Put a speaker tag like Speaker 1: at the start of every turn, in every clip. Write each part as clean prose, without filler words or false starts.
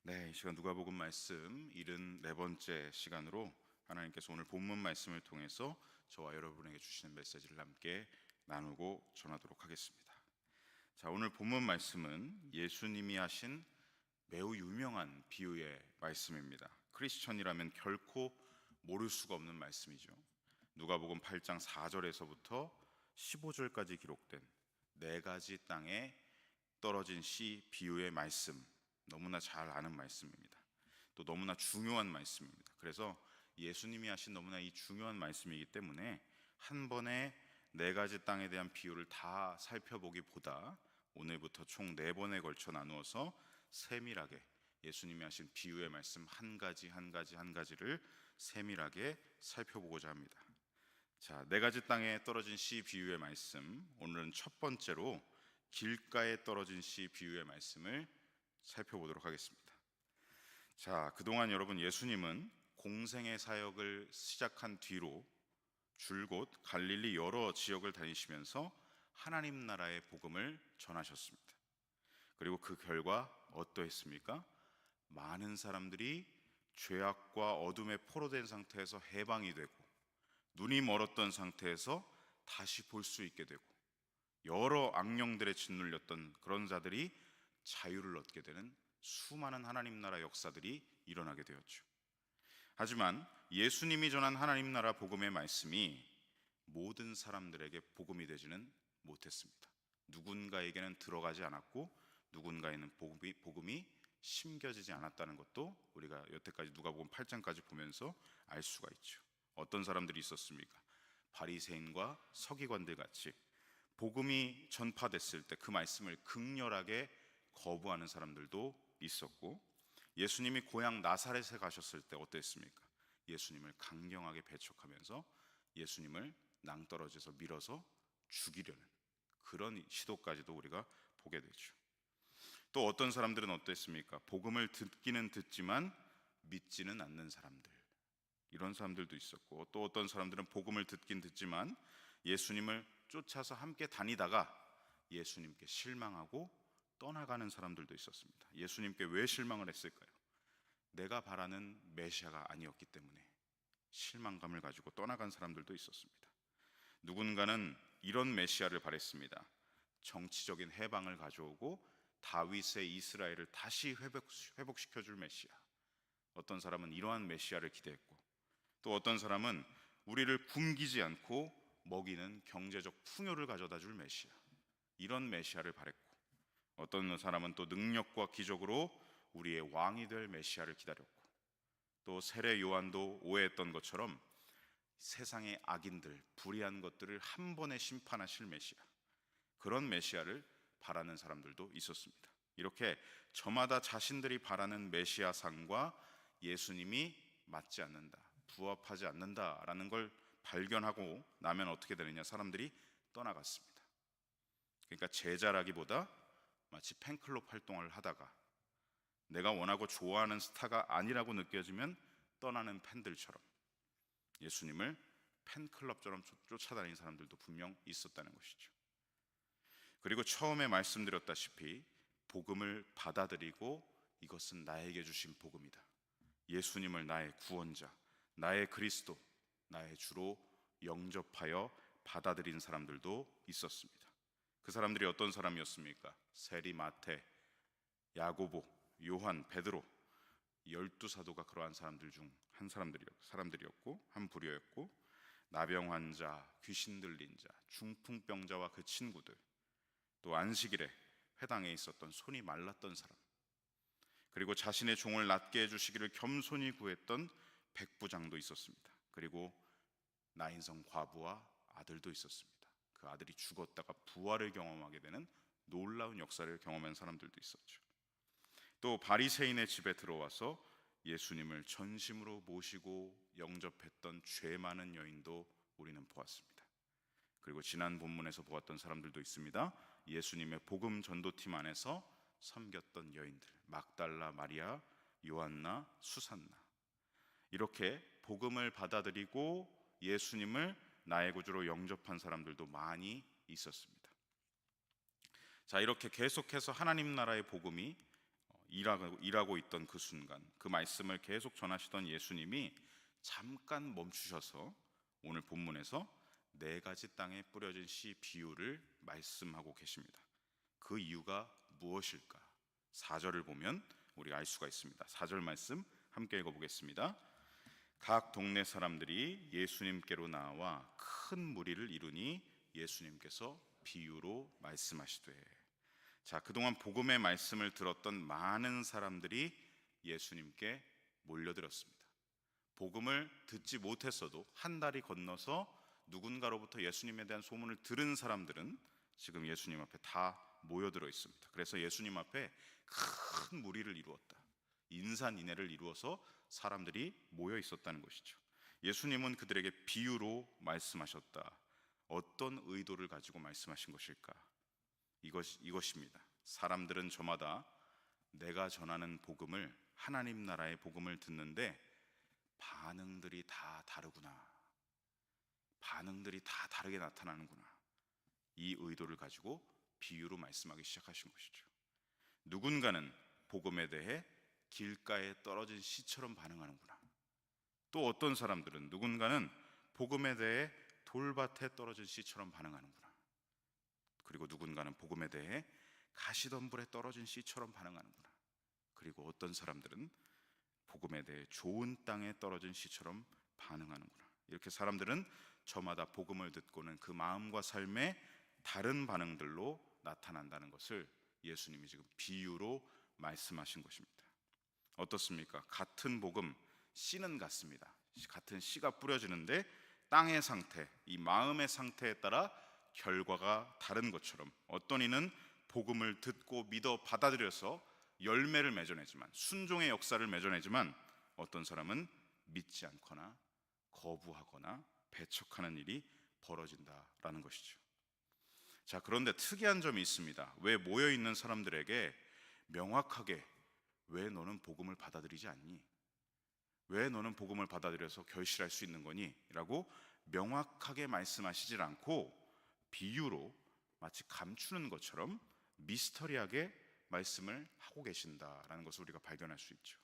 Speaker 1: 네, 이 시간 누가복음 말씀 74번째 시간으로 하나님께서 오늘 본문 말씀을 통해서 저와 여러분에게 주시는 메시지를 함께 나누고 전하도록 하겠습니다. 자, 오늘 본문 말씀은 예수님이 하신 매우 유명한 비유의 말씀입니다. 크리스천이라면 결코 모를 수가 없는 말씀이죠. 누가복음 8장 4절에서부터 15절까지 기록된 네 가지 땅에 떨어진 씨 비유의 말씀, 너무나 잘 아는 말씀입니다. 또 너무나 중요한 말씀입니다. 그래서 예수님이 하신 너무나 이 중요한 말씀이기 때문에 한 번에 네 가지 땅에 대한 비유를 다 살펴보기보다 오늘부터 총 네 번에 걸쳐 나누어서 세밀하게 예수님이 하신 비유의 말씀 한 가지 한 가지를 세밀하게 살펴보고자 합니다. 자, 네 가지 땅에 떨어진 씨 비유의 말씀, 오늘은 첫 번째로 길가에 떨어진 씨 비유의 말씀을 살펴보도록 하겠습니다. 자, 그동안 여러분 예수님은 공생의 사역을 시작한 뒤로 줄곧 갈릴리 여러 지역을 다니시면서 하나님 나라의 복음을 전하셨습니다. 그리고 그 결과 어떠했습니까? 많은 사람들이 죄악과 어둠에 포로된 상태에서 해방이 되고 눈이 멀었던 상태에서 다시 볼 수 있게 되고 여러 악령들에 짓눌렸던 그런 자들이 자유를 얻게 되는 수많은 하나님 나라 역사들이 일어나게 되었죠. 하지만 예수님이 전한 하나님 나라 복음의 말씀이 모든 사람들에게 복음이 되지는 못했습니다. 누군가에게는 들어가지 않았고 누군가에는 복음이 심겨지지 않았다는 것도 우리가 여태까지 누가복음 8장까지 보면서 알 수가 있죠. 어떤 사람들이 있었습니까? 바리새인과 서기관들 같이 복음이 전파됐을 때 그 말씀을 극렬하게 거부하는 사람들도 있었고, 예수님이 고향 나사렛에 가셨을 때 어땠습니까? 예수님을 강경하게 배척하면서 예수님을 낭떠러지에서 밀어서 죽이려는 그런 시도까지도 우리가 보게 되죠. 또 어떤 사람들은 어땠습니까? 복음을 듣기는 듣지만 믿지는 않는 사람들, 이런 사람들도 있었고, 또 어떤 사람들은 복음을 듣긴 듣지만 예수님을 쫓아서 함께 다니다가 예수님께 실망하고 떠나가는 사람들도 있었습니다. 예수님께 왜 실망을 했을까요? 내가 바라는 메시아가 아니었기 때문에 실망감을 가지고 떠나간 사람들도 있었습니다. 누군가는 이런 메시아를 바랬습니다. 정치적인 해방을 가져오고 다윗의 이스라엘을 다시 회복시켜줄 메시아. 어떤 사람은 이러한 메시아를 기대했고, 또 어떤 사람은 우리를 굶기지 않고 먹이는 경제적 풍요를 가져다 줄 메시아, 이런 메시아를 바랬고, 어떤 사람은 또 능력과 기적으로 우리의 왕이 될 메시아를 기다렸고, 또 세례 요한도 오해했던 것처럼 세상의 악인들, 불의한 것들을 한 번에 심판하실 메시아, 그런 메시아를 바라는 사람들도 있었습니다. 이렇게 저마다 자신들이 바라는 메시아상과 예수님이 맞지 않는다, 부합하지 않는다라는 걸 발견하고 나면 어떻게 되느냐? 사람들이 떠나갔습니다. 그러니까 제자라기보다 마치 팬클럽 활동을 하다가 내가 원하고 좋아하는 스타가 아니라고 느껴지면 떠나는 팬들처럼 예수님을 팬클럽처럼 쫓아다니는 사람들도 분명 있었다는 것이죠. 그리고 처음에 말씀드렸다시피 복음을 받아들이고 이것은 나에게 주신 복음이다, 예수님을 나의 구원자, 나의 그리스도, 나의 주로 영접하여 받아들인 사람들도 있었습니다. 그 사람들이 어떤 사람이었습니까? 세리, 마태, 야고보, 요한, 베드로, 12사도가 그러한 사람들 중 한 사람들이었고, 한 부류였고, 나병 환자, 귀신 들린 자, 중풍병자와 그 친구들, 또 안식일에 회당에 있었던 손이 말랐던 사람, 그리고 자신의 종을 낫게 해주시기를 겸손히 구했던 백부장도 있었습니다. 그리고 나인성 과부와 아들도 있었습니다. 그 아들이 죽었다가 부활을 경험하게 되는 놀라운 역사를 경험한 사람들도 있었죠. 또 바리새인의 집에 들어와서 예수님을 전심으로 모시고 영접했던 죄 많은 여인도 우리는 보았습니다. 그리고 지난 본문에서 보았던 사람들도 있습니다. 예수님의 복음 전도팀 안에서 섬겼던 여인들, 막달라 마리아, 요한나, 수산나, 이렇게 복음을 받아들이고 예수님을 나의 구주로 영접한 사람들도 많이 있었습니다. 자, 이렇게 계속해서 하나님 나라의 복음이 일하고 있던 그 순간, 그 말씀을 계속 전하시던 예수님이 잠깐 멈추셔서 오늘 본문에서 네 가지 땅에 뿌려진 씨 비유를 말씀하고 계십니다. 그 이유가 무엇일까? 4절을 보면 우리가 알 수가 있습니다. 4절 말씀 함께 읽어보겠습니다. 각 동네 사람들이 예수님께로 나와 큰 무리를 이루니 예수님께서 비유로 말씀하시되. 자, 그동안 복음의 말씀을 들었던 많은 사람들이 예수님께 몰려들었습니다. 복음을 듣지 못했어도 한 다리 건너서 누군가로부터 예수님에 대한 소문을 들은 사람들은 지금 예수님 앞에 다 모여들어 있습니다. 그래서 예수님 앞에 큰 무리를 이루었다. 인산인해를 이루어서 사람들이 모여 있었다는 것이죠. 예수님은 그들에게 비유로 말씀하셨다. 어떤 의도를 가지고 말씀하신 것일까? 이것입니다. 사람들은 저마다 내가 전하는 복음을, 하나님 나라의 복음을 듣는데 반응들이 다 다르구나. 반응들이 다 다르게 나타나는구나. 이 의도를 가지고 비유로 말씀하기 시작하신 것이죠. 누군가는 복음에 대해 길가에 떨어진 씨처럼 반응하는구나. 또 어떤 사람들은 누군가는 복음에 대해 돌밭에 떨어진 씨처럼 반응하는구나. 그리고 누군가는 복음에 대해 가시덤불에 떨어진 씨처럼 반응하는구나. 그리고 어떤 사람들은 복음에 대해 좋은 땅에 떨어진 씨처럼 반응하는구나. 이렇게 사람들은 저마다 복음을 듣고는 그 마음과 삶에 다른 반응들로 나타난다는 것을 예수님이 지금 비유로 말씀하신 것입니다. 어떻습니까? 같은 복음, 씨는 같습니다. 같은 씨가 뿌려지는데 땅의 상태, 이 마음의 상태에 따라 결과가 다른 것처럼 어떤 이는 복음을 듣고 믿어 받아들여서 열매를 맺어내지만, 순종의 역사를 맺어내지만, 어떤 사람은 믿지 않거나 거부하거나 배척하는 일이 벌어진다라는 것이죠. 자, 그런데 특이한 점이 있습니다. 왜 모여있는 사람들에게 명확하게 왜 너는 복음을 받아들이지 않니? 왜 너는 복음을 받아들여서 결실할 수 있는 거니? 라고 명확하게 말씀하시질 않고 비유로 마치 감추는 것처럼 미스터리하게 말씀을 하고 계신다라는 것을 우리가 발견할 수 있죠.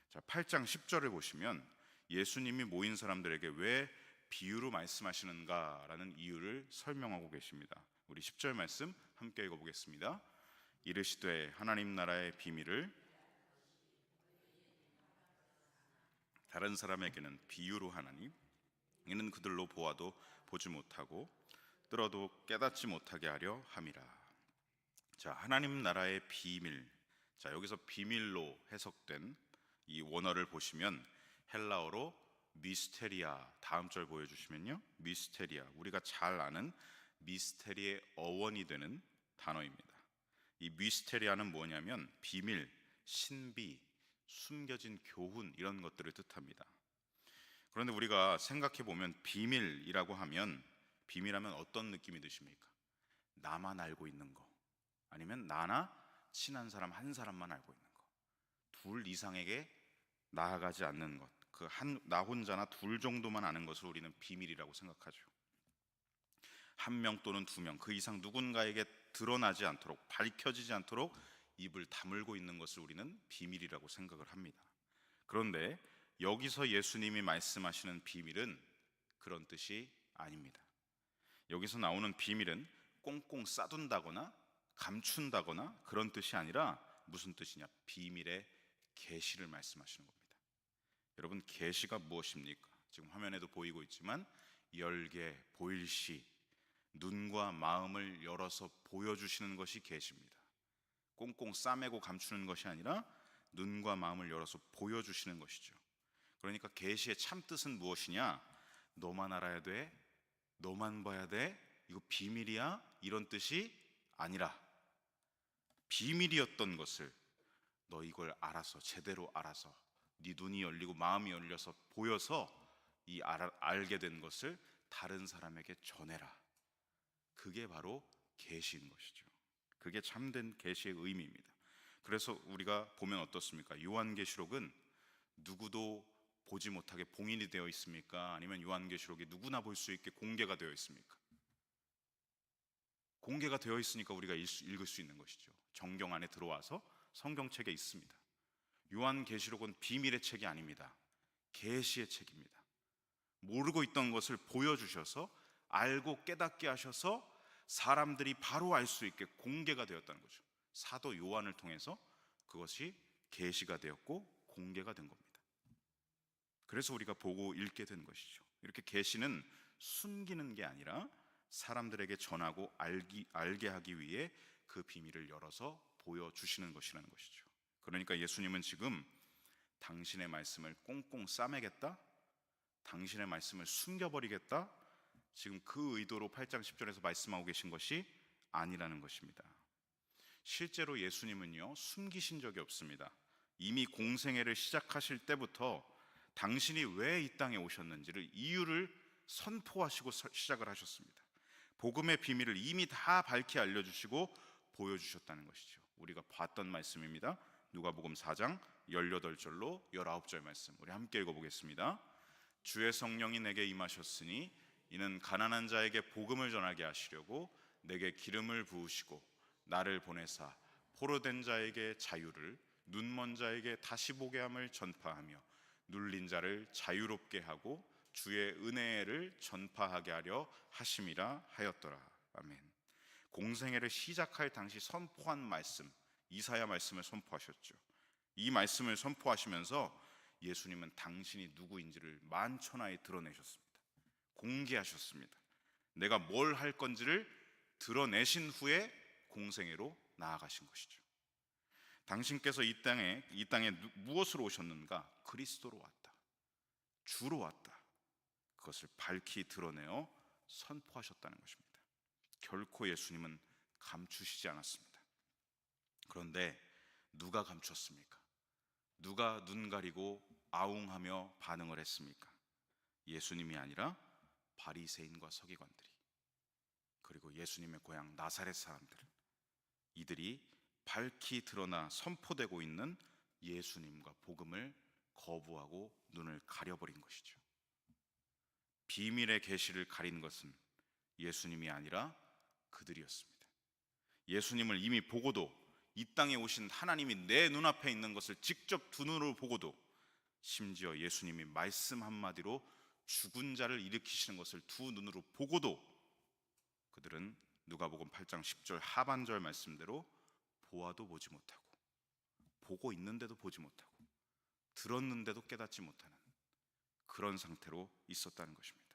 Speaker 1: 자, 8장 10절을 보시면 예수님이 모인 사람들에게 왜 비유로 말씀하시는가라는 이유를 설명하고 계십니다. 우리 10절 말씀 함께 읽어보겠습니다. 이르시되 하나님 나라의 비밀을 다른 사람에게는 비유로 하나니 이는 그들로 보아도 보지 못하고 들어도 깨닫지 못하게 하려 함이라. 자, 하나님 나라의 비밀. 자, 여기서 비밀로 해석된 이 원어를 보시면 헬라어로 미스테리아, 다음 절 보여주시면요, 미스테리아, 우리가 잘 아는 미스테리의 어원이 되는 단어입니다. 이 미스테리아는 뭐냐면 비밀, 신비, 숨겨진 교훈, 이런 것들을 뜻합니다. 그런데 우리가 생각해 보면 비밀이라고 하면, 비밀하면 어떤 느낌이 드십니까? 나만 알고 있는 거, 아니면 나나 친한 사람 한 사람만 알고 있는 거, 둘 이상에게 나아가지 않는 것, 나 혼자나 둘 정도만 아는 것을 우리는 비밀이라고 생각하죠. 한 명 또는 두 명, 그 이상 누군가에게 드러나지 않도록, 밝혀지지 않도록 입을 다물고 있는 것을 우리는 비밀이라고 생각을 합니다. 그런데 여기서 예수님이 말씀하시는 비밀은 그런 뜻이 아닙니다. 여기서 나오는 비밀은 꽁꽁 싸둔다거나 감춘다거나 그런 뜻이 아니라 무슨 뜻이냐? 비밀의 계시를 말씀하시는 겁니다. 여러분, 계시가 무엇입니까? 지금 화면에도 보이고 있지만 열개, 보일시, 눈과 마음을 열어서 보여주시는 것이 계시입니다. 꽁꽁 싸매고 감추는 것이 아니라 눈과 마음을 열어서 보여주시는 것이죠. 그러니까 계시의 참뜻은 무엇이냐? 너만 알아야 돼, 너만 봐야 돼, 이거 비밀이야, 이런 뜻이 아니라 비밀이었던 것을 너 이걸 알아서, 제대로 알아서, 네 눈이 열리고 마음이 열려서 보여서 이 알게 된 것을 다른 사람에게 전해라. 그게 바로 계시인 것이죠. 그게 참된 계시의 의미입니다. 그래서 우리가 보면 어떻습니까? 요한계시록은 누구도 보지 못하게 봉인이 되어 있습니까? 아니면 요한계시록이 누구나 볼 수 있게 공개가 되어 있습니까? 공개가 되어 있으니까 우리가 읽을 수 있는 것이죠. 정경 안에 들어와서 성경책에 있습니다. 요한계시록은 비밀의 책이 아닙니다. 계시의 책입니다. 모르고 있던 것을 보여주셔서 알고 깨닫게 하셔서 사람들이 바로 알 수 있게 공개가 되었다는 거죠. 사도 요한을 통해서 그것이 계시가 되었고 공개가 된 겁니다. 그래서 우리가 보고 읽게 된 것이죠. 이렇게 계시는 숨기는 게 아니라 사람들에게 전하고 알게 하기 위해 그 비밀을 열어서 보여주시는 것이라는 것이죠. 그러니까 예수님은 지금 당신의 말씀을 꽁꽁 싸매겠다, 당신의 말씀을 숨겨버리겠다, 지금 그 의도로 8장 10절에서 말씀하고 계신 것이 아니라는 것입니다. 실제로 예수님은요, 숨기신 적이 없습니다. 이미 공생애를 시작하실 때부터 당신이 왜 이 땅에 오셨는지를 이유를 선포하시고 시작을 하셨습니다. 복음의 비밀을 이미 다 밝히 알려주시고 보여주셨다는 것이죠. 우리가 봤던 말씀입니다. 누가복음 4장 18절로 19절 말씀, 우리 함께 읽어보겠습니다. 주의 성령이 내게 임하셨으니 이는 가난한 자에게 복음을 전하게 하시려고 내게 기름을 부으시고 나를 보내사 포로된 자에게 자유를, 눈먼 자에게 다시 보게 함을 전파하며 눌린 자를 자유롭게 하고 주의 은혜를 전파하게 하려 하심이라 하였더라. 아멘. 공생애를 시작할 당시 선포한 말씀, 이사야 말씀을 선포하셨죠. 이 말씀을 선포하시면서 예수님은 당신이 누구인지를 만천하에 드러내셨습니다. 공개하셨습니다. 내가 뭘 할 건지를 드러내신 후에 공생애로 나아가신 것이죠. 당신께서 이 땅에 무엇으로 오셨는가? 그리스도로 왔다, 주로 왔다. 그것을 밝히 드러내어 선포하셨다는 것입니다. 결코 예수님은 감추시지 않았습니다. 그런데 누가 감췄습니까? 누가 눈 가리고 아웅하며 반응을 했습니까? 예수님이 아니라 바리새인과 서기관들이, 그리고 예수님의 고향 나사렛 사람들, 이들이 밝히 드러나 선포되고 있는 예수님과 복음을 거부하고 눈을 가려버린 것이죠. 비밀의 계시를 가린 것은 예수님이 아니라 그들이었습니다. 예수님을 이미 보고도, 이 땅에 오신 하나님이 내 눈앞에 있는 것을 직접 두 눈으로 보고도, 심지어 예수님이 말씀 한마디로 죽은 자를 일으키시는 것을 두 눈으로 보고도 그들은 누가복음 8장 10절 하반절 말씀대로 보아도 보지 못하고, 보고 있는데도 보지 못하고, 들었는데도 깨닫지 못하는 그런 상태로 있었다는 것입니다.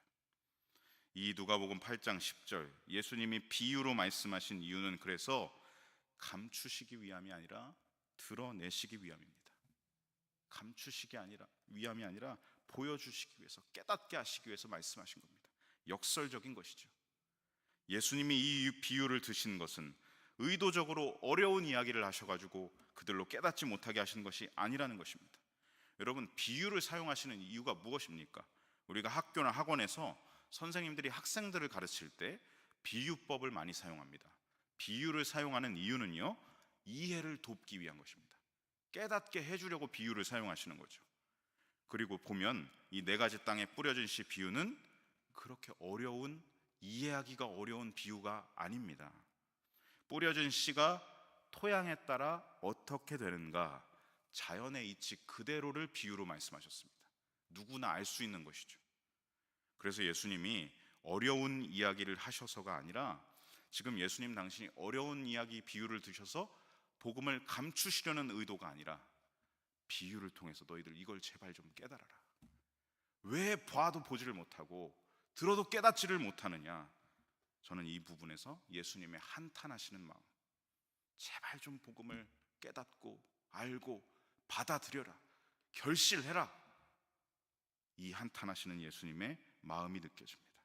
Speaker 1: 이 누가복음 8장 10절 예수님이 비유로 말씀하신 이유는 그래서 감추시기 위함이 아니라 드러내시기 위함입니다. 감추시기 위함이 아니라 보여주시기 위해서, 깨닫게 하시기 위해서 말씀하신 겁니다. 역설적인 것이죠. 예수님이 이 비유를 드신 것은 의도적으로 어려운 이야기를 하셔가지고 그들로 깨닫지 못하게 하시는 것이 아니라는 것입니다. 여러분, 비유를 사용하시는 이유가 무엇입니까? 우리가 학교나 학원에서 선생님들이 학생들을 가르칠 때 비유법을 많이 사용합니다. 비유를 사용하는 이유는요, 이해를 돕기 위한 것입니다. 깨닫게 해주려고 비유를 사용하시는 거죠. 그리고 보면 이 네 가지 땅에 뿌려진 씨 비유는 그렇게 이해하기가 어려운 비유가 아닙니다. 뿌려진 씨가 토양에 따라 어떻게 되는가, 자연의 이치 그대로를 비유로 말씀하셨습니다. 누구나 알 수 있는 것이죠. 그래서 예수님이 어려운 이야기를 하셔서가 아니라, 지금 예수님 당신이 어려운 이야기 비유를 드셔서 복음을 감추시려는 의도가 아니라, 비유를 통해서 너희들 이걸 제발 좀 깨달아라. 왜 봐도 보지를 못하고 들어도 깨닫지를 못하느냐. 저는 이 부분에서 예수님의 한탄하시는 마음, 제발 좀 복음을 깨닫고 알고 받아들여라, 결실해라, 이 한탄하시는 예수님의 마음이 느껴집니다.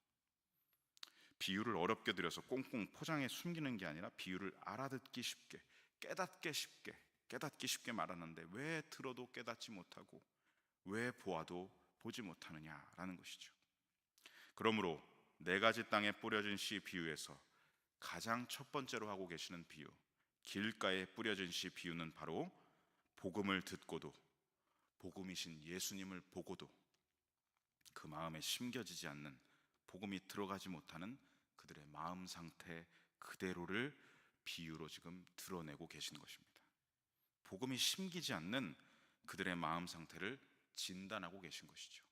Speaker 1: 비유를 어렵게 드려서 꽁꽁 포장해 숨기는 게 아니라 비유를 알아듣기 쉽게, 깨닫기 쉽게 말하는데 왜 들어도 깨닫지 못하고 왜 보아도 보지 못하느냐라는 것이죠. 그러므로 네 가지 땅에 뿌려진 씨 비유에서 가장 첫 번째로 하고 계시는 비유, 길가에 뿌려진 씨 비유는 바로 복음을 듣고도, 복음이신 예수님을 보고도 그 마음에 심겨지지 않는, 복음이 들어가지 못하는 그들의 마음 상태 그대로를 비유로 지금 드러내고 계신 것입니다. 복음이 심기지 않는 그들의 마음 상태를 진단하고 계신 것이죠.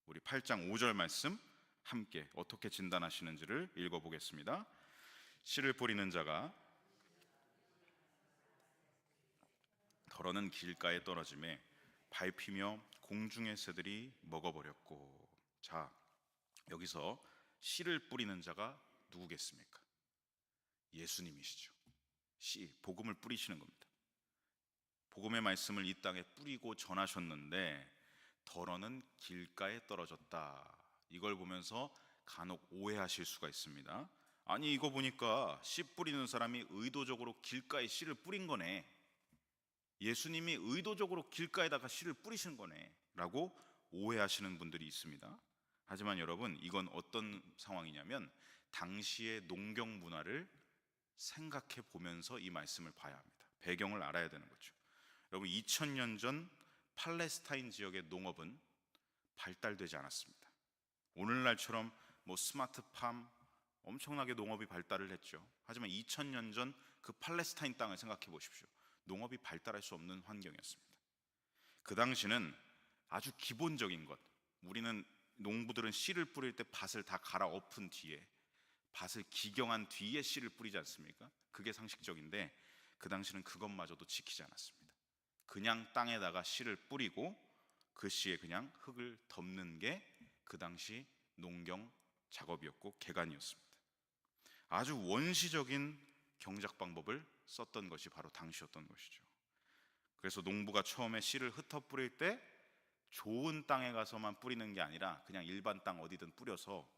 Speaker 1: 우리 8장 5절 말씀 함께 어떻게 진단하시는지를 읽어보겠습니다. 씨를 뿌리는 자가 덜어는 길가에 떨어짐에 밟히며 공중의 새들이 먹어버렸고. 자, 여기서 씨를 뿌리는 자가 누구겠습니까? 예수님이시죠. 씨, 복음을 뿌리시는 겁니다. 복음의 말씀을 이 땅에 뿌리고 전하셨는데 덜어는 길가에 떨어졌다. 이걸 보면서 간혹 오해하실 수가 있습니다. 아니, 이거 보니까 씨 뿌리는 사람이 의도적으로 길가에 씨를 뿌린 거네, 예수님이 의도적으로 길가에다가 씨를 뿌리신 거네 라고 오해하시는 분들이 있습니다. 하지만 여러분, 이건 어떤 상황이냐면 당시의 농경 문화를 생각해 보면서 이 말씀을 봐야 합니다. 배경을 알아야 되는 거죠. 여러분, 2000년 전 팔레스타인 지역의 농업은 발달되지 않았습니다. 오늘날처럼 뭐 스마트팜, 엄청나게 농업이 발달을 했죠. 하지만 2000년 전 그 팔레스타인 땅을 생각해 보십시오. 농업이 발달할 수 없는 환경이었습니다. 그 당시는 아주 기본적인 것, 우리는 농부들은 씨를 뿌릴 때 밭을 다 갈아엎은 뒤에, 밭을 기경한 뒤에 씨를 뿌리지 않습니까? 그게 상식적인데 그 당시는 그것마저도 지키지 않았습니다. 그냥 땅에다가 씨를 뿌리고 그 씨에 그냥 흙을 덮는 게 그 당시 농경 작업이었고 개간이었습니다. 아주 원시적인 경작 방법을 썼던 것이 바로 당시였던 것이죠. 그래서 농부가 처음에 씨를 흩어 뿌릴 때 좋은 땅에 가서만 뿌리는 게 아니라 그냥 일반 땅 어디든 뿌려서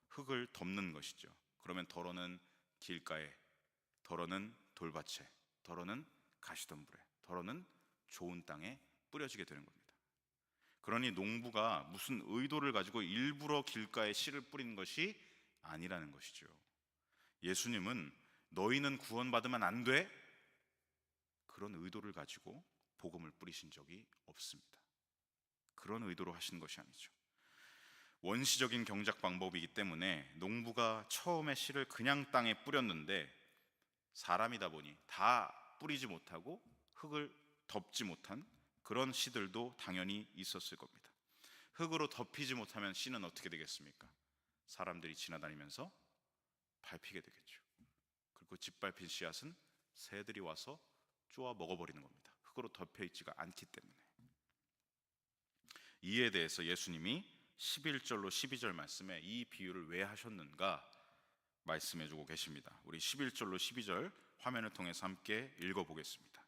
Speaker 1: 흙을 덮는 것이죠. 그러면 덜어는 길가에, 덜어는 돌밭에, 덜어는 가시덤불에, 덜어는 좋은 땅에 뿌려지게 되는 겁니다. 그러니 농부가 무슨 의도를 가지고 일부러 길가에 씨를 뿌리는 것이 아니라는 것이죠. 예수님은 너희는 구원받으면 안 돼, 그런 의도를 가지고 복음을 뿌리신 적이 없습니다. 그런 의도로 하신 것이 아니죠. 원시적인 경작 방법이기 때문에 농부가 처음에 씨를 그냥 땅에 뿌렸는데 사람이다 보니 다 뿌리지 못하고 흙을 덮지 못한 그런 씨들도 당연히 있었을 겁니다. 흙으로 덮이지 못하면 씨는 어떻게 되겠습니까? 사람들이 지나다니면서 밟히게 되겠죠. 그리고 짓밟힌 씨앗은 새들이 와서 쪼아 먹어버리는 겁니다. 흙으로 덮여 있지가 않기 때문에. 이에 대해서 예수님이 11절로 12절 말씀에 이 비유를 왜 하셨는가 말씀해 주고 계십니다. 우리 11절로 12절 화면을 통해서 함께 읽어보겠습니다.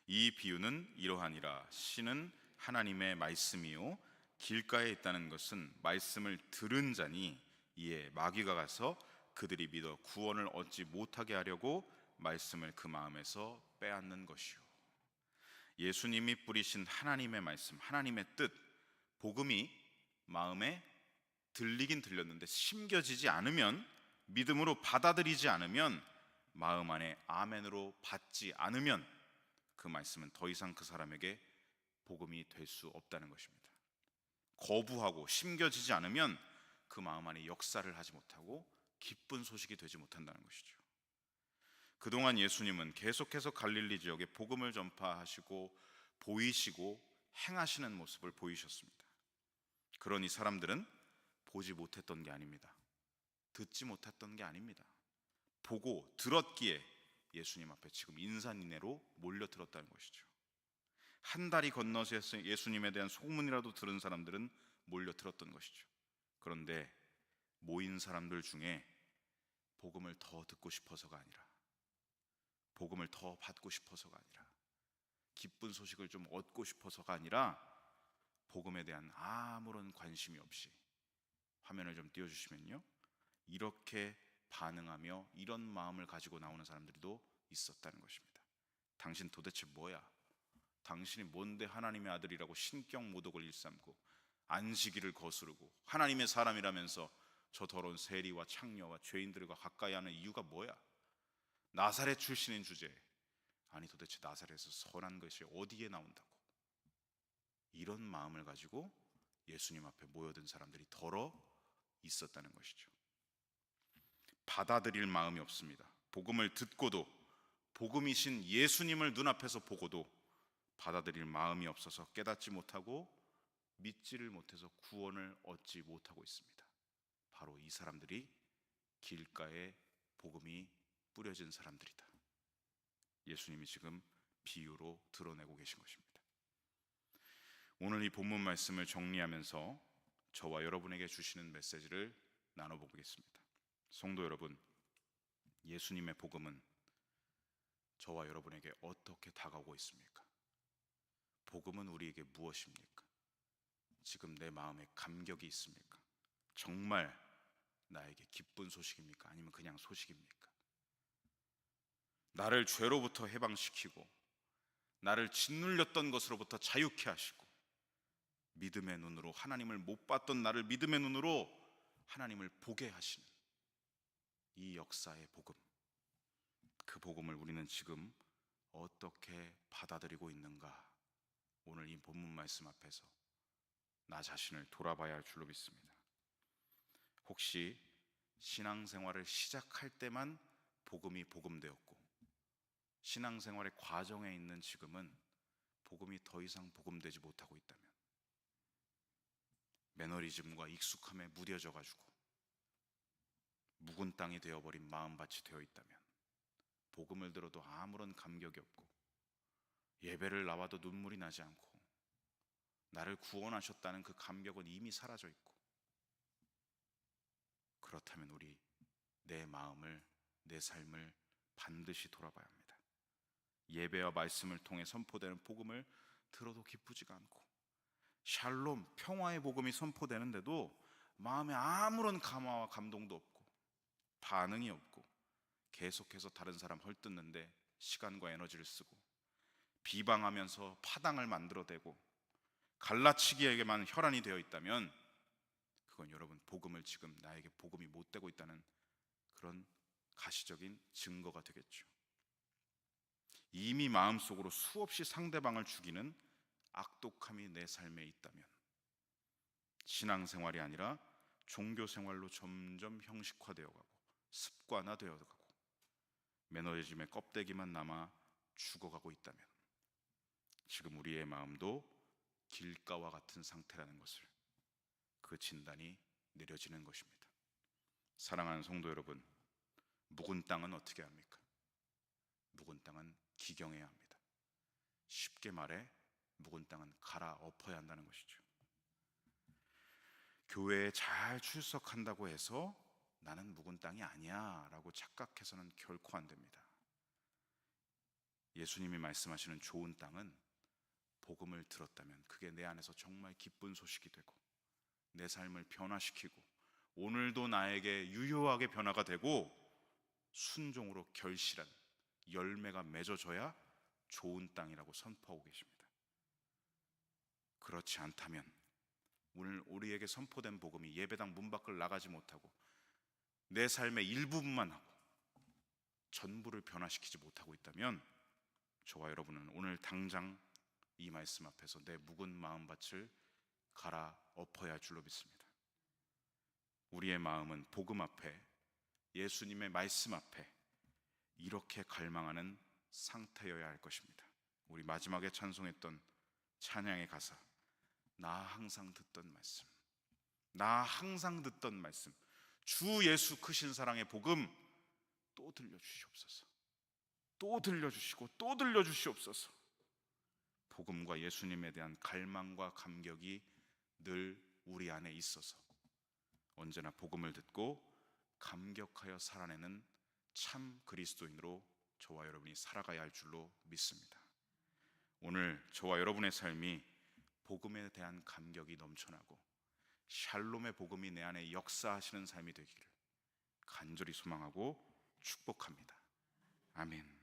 Speaker 1: 이 비유는 이러하니라. 씨는 하나님의 말씀이요 길가에 있다는 것은 말씀을 들은 자니 이에 마귀가 가서 그들이 믿어 구원을 얻지 못하게 하려고 말씀을 그 마음에서 빼앗는 것이요. 예수님이 뿌리신 하나님의 말씀, 하나님의 뜻, 복음이 마음에 들리긴 들렸는데 심겨지지 않으면, 믿음으로 받아들이지 않으면, 마음 안에 아멘으로 받지 않으면 그 말씀은 더 이상 그 사람에게 복음이 될 수 없다는 것입니다. 거부하고 심겨지지 않으면 그 마음 안에 역사를 하지 못하고 기쁜 소식이 되지 못한다는 것이죠. 그동안 예수님은 계속해서 갈릴리 지역에 복음을 전파하시고 보이시고 행하시는 모습을 보이셨습니다. 그러니 사람들은 보지 못했던 게 아닙니다. 듣지 못했던 게 아닙니다. 보고 들었기에 예수님 앞에 지금 인산인해로 몰려들었다는 것이죠. 한 다리 건너서 예수님에 대한 소문이라도 들은 사람들은 몰려들었던 것이죠. 그런데 모인 사람들 중에 복음을 더 듣고 싶어서가 아니라, 복음을 더 받고 싶어서가 아니라, 기쁜 소식을 좀 얻고 싶어서가 아니라 복음에 대한 아무런 관심이 없이, 화면을 좀 띄워주시면요, 이렇게 반응하며 이런 마음을 가지고 나오는 사람들도 있었다는 것입니다. 당신 도대체 뭐야? 당신이 뭔데 하나님의 아들이라고 신격 모독을 일삼고 안식일을 거스르고 하나님의 사람이라면서 저 더러운 세리와 창녀와 죄인들과 가까이 하는 이유가 뭐야? 나사렛 출신인 주제에, 아니 도대체 나사렛에서 선한 것이 어디에 나온다고? 이런 마음을 가지고 예수님 앞에 모여든 사람들이 더러 있었다는 것이죠. 받아들일 마음이 없습니다. 복음을 듣고도, 복음이신 예수님을 눈앞에서 보고도 받아들일 마음이 없어서 깨닫지 못하고 믿지를 못해서 구원을 얻지 못하고 있습니다. 바로 이 사람들이 길가에 복음이 뿌려진 사람들이다. 예수님이 지금 비유로 드러내고 계신 것입니다. 오늘 이 본문 말씀을 정리하면서 저와 여러분에게 주시는 메시지를 나눠보겠습니다. 성도 여러분, 예수님의 복음은 저와 여러분에게 어떻게 다가오고 있습니까? 복음은 우리에게 무엇입니까? 지금 내 마음에 감격이 있습니까? 정말 나에게 기쁜 소식입니까? 아니면 그냥 소식입니까? 나를 죄로부터 해방시키고 나를 짓눌렸던 것으로부터 자유케 하시고 믿음의 눈으로 하나님을 못 봤던 나를 믿음의 눈으로 하나님을 보게 하시는 이 역사의 복음, 그 복음을 우리는 지금 어떻게 받아들이고 있는가? 오늘 이 본문 말씀 앞에서 나 자신을 돌아봐야 할 줄로 믿습니다. 혹시 신앙생활을 시작할 때만 복음이 복음되었고 신앙생활의 과정에 있는 지금은 복음이 더 이상 복음되지 못하고 있다면, 매너리즘과 익숙함에 무뎌져 가지고 묵은 땅이 되어버린 마음밭이 되어 있다면, 복음을 들어도 아무런 감격이 없고 예배를 나와도 눈물이 나지 않고 나를 구원하셨다는 그 감격은 이미 사라져 있고, 그렇다면 우리 내 마음을, 내 삶을 반드시 돌아봐야 합니다. 예배와 말씀을 통해 선포되는 복음을 들어도 기쁘지가 않고, 샬롬, 평화의 복음이 선포되는데도 마음에 아무런 감화와 감동도 없고 반응이 없고 계속해서 다른 사람 헐뜯는데 시간과 에너지를 쓰고 비방하면서 파당을 만들어대고 갈라치기에게만 혈안이 되어 있다면, 그건 여러분 복음을 지금 나에게 복음이 못 되고 있다는 그런 가시적인 증거가 되겠죠. 이미 마음속으로 수없이 상대방을 죽이는 악독함이 내 삶에 있다면, 신앙생활이 아니라 종교생활로 점점 형식화되어 가고 습관화되어 가고 매너리즘의 껍데기만 남아 죽어가고 있다면, 지금 우리의 마음도 길가와 같은 상태라는 것을, 그 진단이 내려지는 것입니다. 사랑하는 성도 여러분, 묵은 땅은 어떻게 합니까? 묵은 땅은 기경해야 합니다. 쉽게 말해 묵은 땅은 갈아엎어야 한다는 것이죠. 교회에 잘 출석한다고 해서 나는 묵은 땅이 아니야 라고 착각해서는 결코 안 됩니다. 예수님이 말씀하시는 좋은 땅은 복음을 들었다면 그게 내 안에서 정말 기쁜 소식이 되고 내 삶을 변화시키고 오늘도 나에게 유효하게 변화가 되고 순종으로 결실한 열매가 맺어져야 좋은 땅이라고 선포하고 계십니다. 그렇지 않다면, 오늘 우리에게 선포된 복음이 예배당 문 밖을 나가지 못하고 내 삶의 일부분만 하고 전부를 변화시키지 못하고 있다면, 저와 여러분은 오늘 당장 이 말씀 앞에서 내 묵은 마음밭을 갈아엎어야 할 줄로 믿습니다. 우리의 마음은 복음 앞에, 예수님의 말씀 앞에 이렇게 갈망하는 상태여야 할 것입니다. 우리 마지막에 찬송했던 찬양의 가사, 나 항상 듣던 말씀, 나 항상 듣던 말씀, 주 예수 크신 사랑의 복음 또 들려주시옵소서. 또 들려주시고 또 들려주시옵소서. 복음과 예수님에 대한 갈망과 감격이 늘 우리 안에 있어서 언제나 복음을 듣고 감격하여 살아내는 참 그리스도인으로 저와 여러분이 살아가야 할 줄로 믿습니다. 오늘 저와 여러분의 삶이 복음에 대한 감격이 넘쳐나고 샬롬의 복음이 내 안에 역사하시는 삶이 되기를 간절히 소망하고 축복합니다. 아멘.